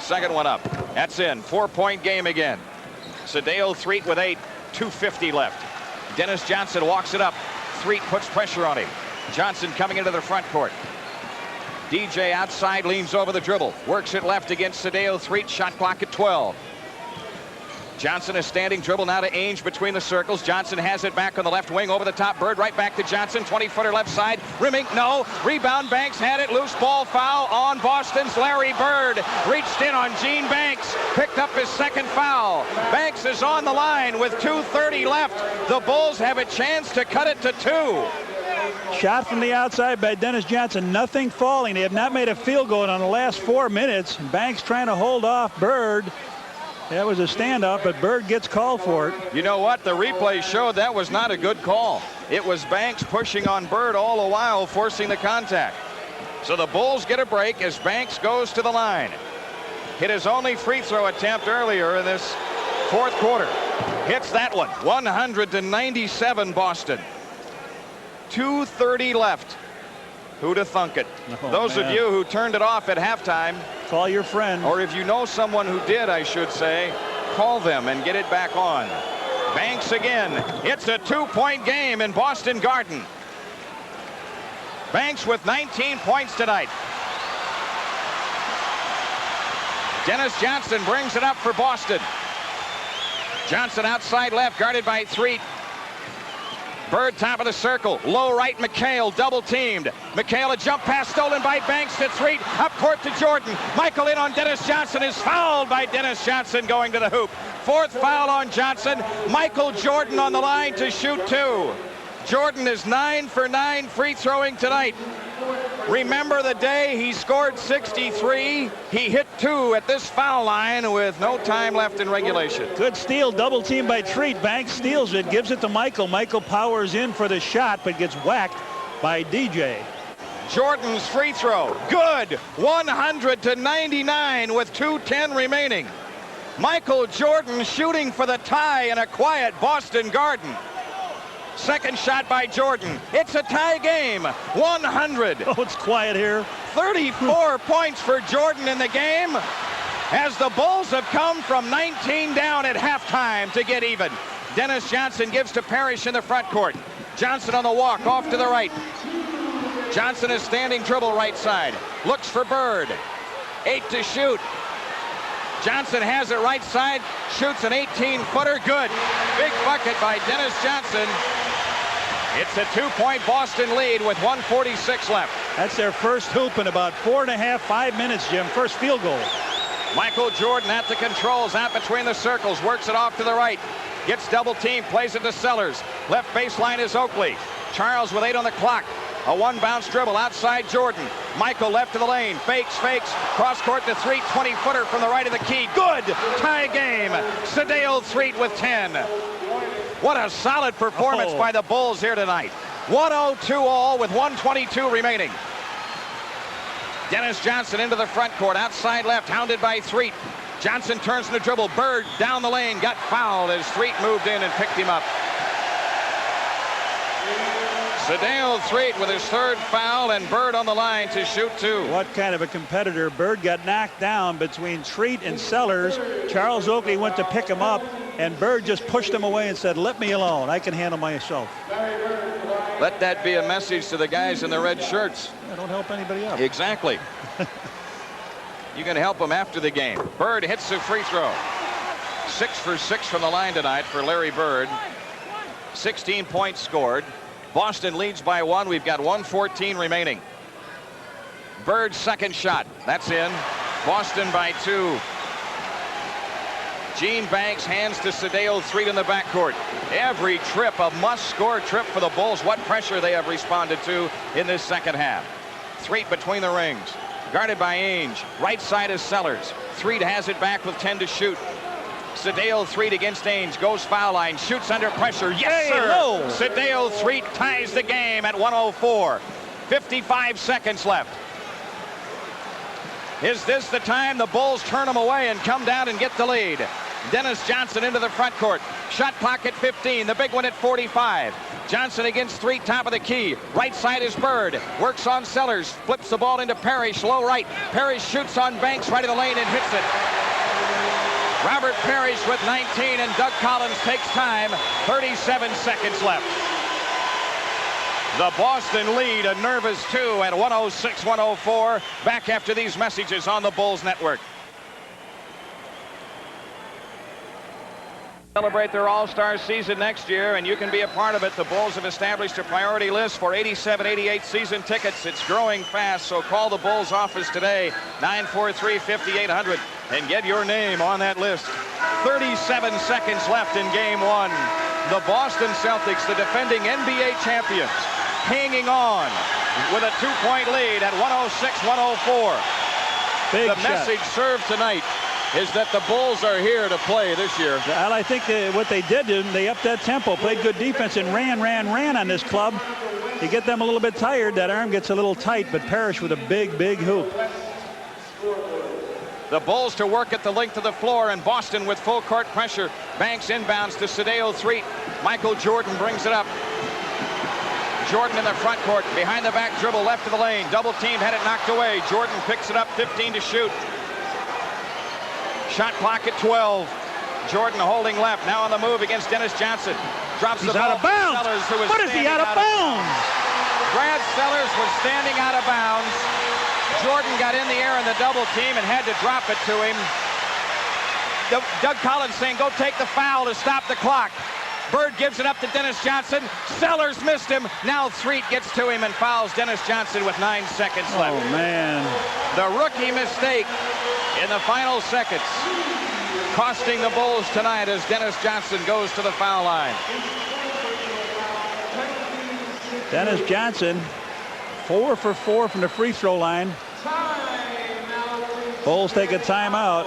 Second one up. That's in. 4-point game again. Sedale Threet with 8. 2:50 left. Dennis Johnson walks it up. Threet puts pressure on him. Johnson coming into the front court. DJ outside, leans over the dribble. Works it left against Sedale Threet. Shot clock at 12. Johnson is standing, dribble now to Ainge between the circles. Johnson has it back on the left wing, over the top. Bird right back to Johnson. 20-footer left side. Rimming, no. Rebound, Banks had it. Loose ball foul on Boston's Larry Bird. Reached in on Gene Banks. Picked up his second foul. Banks is on the line with 2:30 left. The Bulls have a chance to cut it to 2. Shot from the outside by Dennis Johnson. Nothing falling. They have not made a field goal in the last 4 minutes. Banks trying to hold off Bird. That was a standoff, but Bird gets called for it. You know what? The replay showed that was not a good call. It was Banks pushing on Bird all the while, forcing the contact. So the Bulls get a break as Banks goes to the line. Hit his only free throw attempt earlier in this fourth quarter. Hits that one. 100-97 Boston. 2:30 left. Who'd have thunk it? Those of you who turned it off at halftime, call your friend. Or if you know someone who did, I should say, call them and get it back on. Banks again. It's a 2-point game in Boston Garden. Banks with 19 points tonight. Dennis Johnson brings it up for Boston. Johnson outside left, guarded by Threet. Bird top of the circle. Low right, McHale double teamed. McHale, a jump pass stolen by Banks to Threet. Up court to Jordan. Michael in on Dennis Johnson, is fouled by Dennis Johnson going to the hoop. Fourth foul on Johnson. Michael Jordan on the line to shoot 2. Jordan is 9 for 9 free throwing tonight. Remember the day he scored 63. He hit 2 at this foul line with no time left in regulation. Good steal, double team by Threet. Banks steals it, gives it to Michael. Michael powers in for the shot, but gets whacked by DJ. Jordan's free throw, good. 100-99 with 2:10 remaining. Michael Jordan shooting for the tie in a quiet Boston Garden. Second shot by Jordan. It's a tie game. 100. Oh, it's quiet here. 34 points for Jordan in the game as the Bulls have come from 19 down at halftime to get even. Dennis Johnson gives to Parrish in the front court. Johnson on the walk off to the right. Johnson is standing dribble right side. Looks for Bird. 8 to shoot. Johnson has it right side. Shoots an 18-footer. Good. Big bucket by Dennis Johnson. It's a 2-point Boston lead with 1:46 left. That's their first hoop in about 5 minutes, Jim. First field goal. Michael Jordan at the controls, out between the circles, works it off to the right. Gets double team, plays it to Sellers. Left baseline is Oakley. Charles with 8 on the clock. A one-bounce dribble outside Jordan. Michael left to the lane. Fakes. Cross court to Threet. 20-footer from the right of the key. Good. Tie game. Sedale Threet with 10. What a solid performance by the Bulls here tonight. 102 all with 1:22 remaining. Dennis Johnson into the front court. Outside left. Hounded by Threet. Johnson turns in the dribble. Bird down the lane. Got fouled as Threet moved in and picked him up. Sedale Threet with his third foul, and Bird on the line to shoot 2. What kind of a competitor. Bird got knocked down between Threet and Sellers. Charles Oakley went to pick him up, and Bird just pushed him away and said, let me alone. I can handle myself. Let that be a message to the guys in the red shirts. I don't help anybody up. Exactly. You can help them after the game. Bird hits the free throw. 6 for 6 from the line tonight for Larry Bird. 16 points scored. Boston leads by 1. We've got 1:14 remaining. Bird's second shot. That's in. Boston by 2. Gene Banks hands to Sedale Threet in the backcourt. Every trip a must-score trip for the Bulls. What pressure they have responded to in this second half. Threet between the rings. Guarded by Ainge. Right side is Sellers. Threet has it back with 10 to shoot. Sedale Threet against Ainge, goes foul line, shoots under pressure. Yes, sir. No. Sedale Threet ties the game at 104. 55 seconds left. Is this the time the Bulls turn them away and come down and get the lead? Dennis Johnson into the front court. Shot clock at 15. The big one at 45. Johnson against Threet, top of the key. Right side is Bird. Works on Sellers. Flips the ball into Parrish, low right. Parrish shoots on Banks, right of the lane, and hits it. Robert Parrish with 19, and Doug Collins takes time. 37 seconds left. The Boston lead, a nervous 2 at 106-104. Back after these messages on the Bulls Network. Celebrate their all-star season next year, and you can be a part of it. The Bulls have established a priority list for 87-88 season tickets. It's growing fast, so call the Bulls office today, 943-5800, and get your name on that list. 37 seconds left in game 1. The Boston Celtics, the defending NBA champions, hanging on with a 2-point lead at 106-104. The message served tonight is that the Bulls are here to play this year. Well, I think what they did is they upped that tempo, played good defense, and ran on this club. You get them a little bit tired. That arm gets a little tight, but Parrish with a big hoop. The Bulls to work at the length of the floor, and Boston with full court pressure. Banks inbounds to Sedale Threet. Michael Jordan brings it up. Jordan in the front court, behind the back dribble, left of the lane. Double team, had it knocked away. Jordan picks it up, 15 to shoot. Shot clock at 12. Jordan holding left, now on the move against Dennis Johnson. Drops the ball. Out of bounds. Sellers, who what is he out of bounds? Brad Sellers was standing out of bounds. Jordan got in the air in the double team and had to drop it to him. Doug Collins saying, go take the foul to stop the clock. Bird gives it up to Dennis Johnson. Sellers missed him. Now Threet gets to him and fouls Dennis Johnson with 9 seconds left. Oh, man. The rookie mistake in the final seconds, costing the Bulls tonight as Dennis Johnson goes to the foul line. Dennis Johnson, 4 for 4 from the free throw line. Bulls take a timeout.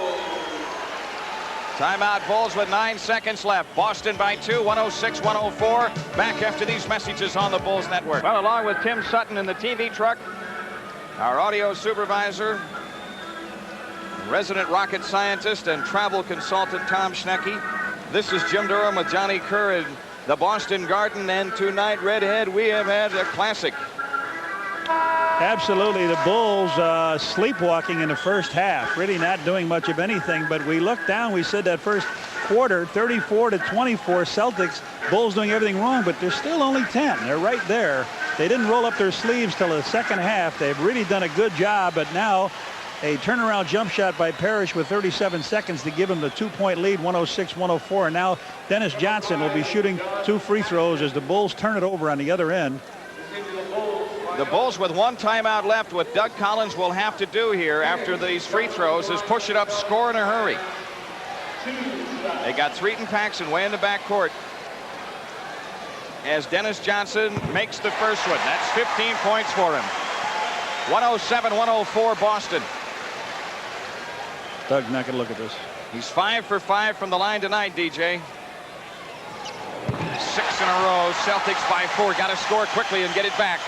Timeout, Bulls with 9 seconds left. Boston by 2, 106-104. Back after these messages on the Bulls Network. Well, along with Tim Sutton in the TV truck, our audio supervisor, resident rocket scientist and travel consultant Tom Schnecke. This is Jim Durham with Johnny Kerr in the Boston Garden. And tonight, Redhead, we have had a classic. Absolutely. The Bulls sleepwalking in the first half, really not doing much of anything. But we looked down, we said that first quarter, 34-24 Celtics. Bulls doing everything wrong, but they're still only 10. They're right there. They didn't roll up their sleeves till the second half. They've really done a good job, but now a turnaround jump shot by Parrish with 37 seconds to give him the 2-point lead, 106-104. And now Dennis Johnson will be shooting 2 free throws as the Bulls turn it over on the other end. The Bulls with 1 timeout left. What Doug Collins will have to do here after these free throws is push it up, score in a hurry. They got Threet and Paxson way in the backcourt as Dennis Johnson makes the first one. That's 15 points for him. 107-104 Boston. Doug's not going to look at this. He's 5 for 5 from the line tonight, DJ. 6 in a row. Celtics by 4. Got to score quickly and get it back.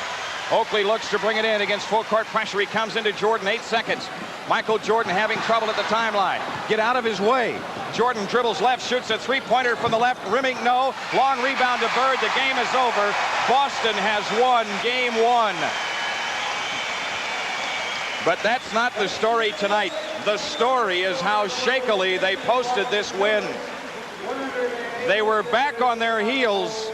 Oakley looks to bring it in against full court pressure. He comes into Jordan, 8 seconds. Michael Jordan having trouble at the timeline. Get out of his way. Jordan dribbles left, shoots a 3-pointer from the left. Rimming, no. Long rebound to Bird. The game is over. Boston has won game 1. But that's not the story tonight. The story is how shakily they posted this win. They were back on their heels.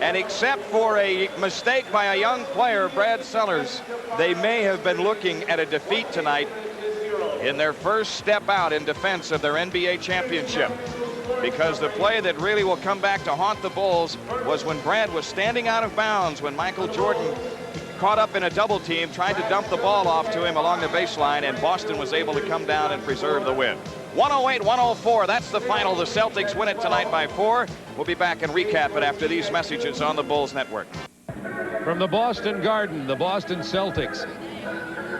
And except for a mistake by a young player, Brad Sellers, they may have been looking at a defeat tonight in their first step out in defense of their NBA championship. Because the play that really will come back to haunt the Bulls was when Brad was standing out of bounds when Michael Jordan caught up in a double team, tried to dump the ball off to him along the baseline, and Boston was able to come down and preserve the win. 108-104, that's the final. The Celtics win it tonight by 4. We'll be back and recap it after these messages on the Bulls Network. From the Boston Garden, the Boston Celtics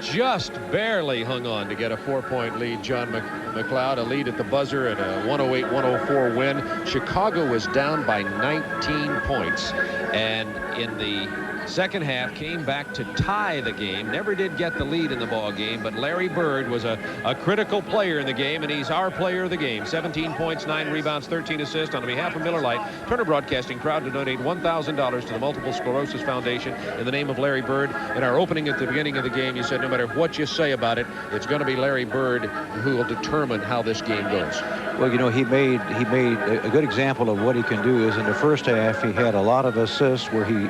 just barely hung on to get a 4-point lead. John McLeod, a lead at the buzzer and a 108-104 win. Chicago was down by 19 points, and in the second half came back to tie the game. Never did get the lead in the ball game, but Larry Bird was a critical player in the game, and he's our player of the game. 17 points, 9 rebounds, 13 assists. On behalf of Miller Lite, Turner Broadcasting proud to donate $1,000 to the Multiple Sclerosis Foundation in the name of Larry Bird. In our opening at the beginning of the game, you said no matter what you say about it, it's going to be Larry Bird who will determine how this game goes. Well, you know, he made a good example of what he can do. Is in the first half he had a lot of assists where he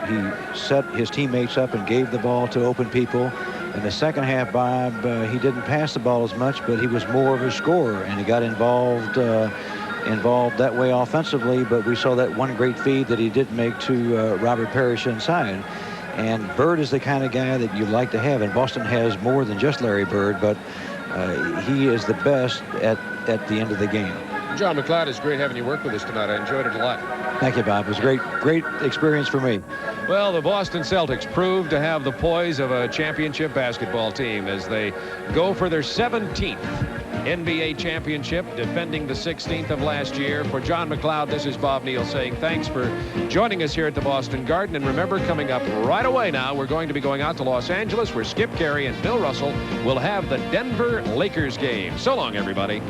set his teammates up and gave the ball to open people. In the second half, Bob, he didn't pass the ball as much, but he was more of a scorer, and he got involved that way offensively. But we saw that one great feed that he did make to Robert Parrish inside. And Bird is the kind of guy that you'd like to have, and Boston has more than just Larry Bird, but he is the best at the end of the game. John McLeod, it's great having you work with us tonight. I enjoyed it a lot. Thank you, Bob. It was a great experience for me. Well, the Boston Celtics proved to have the poise of a championship basketball team as they go for their 17th NBA championship, defending the 16th of last year. For John McLeod, this is Bob Neal saying thanks for joining us here at the Boston Garden. And remember, coming up right away now, we're going to be going out to Los Angeles, where Skip Carey and Bill Russell will have the Denver Lakers game. So long, everybody.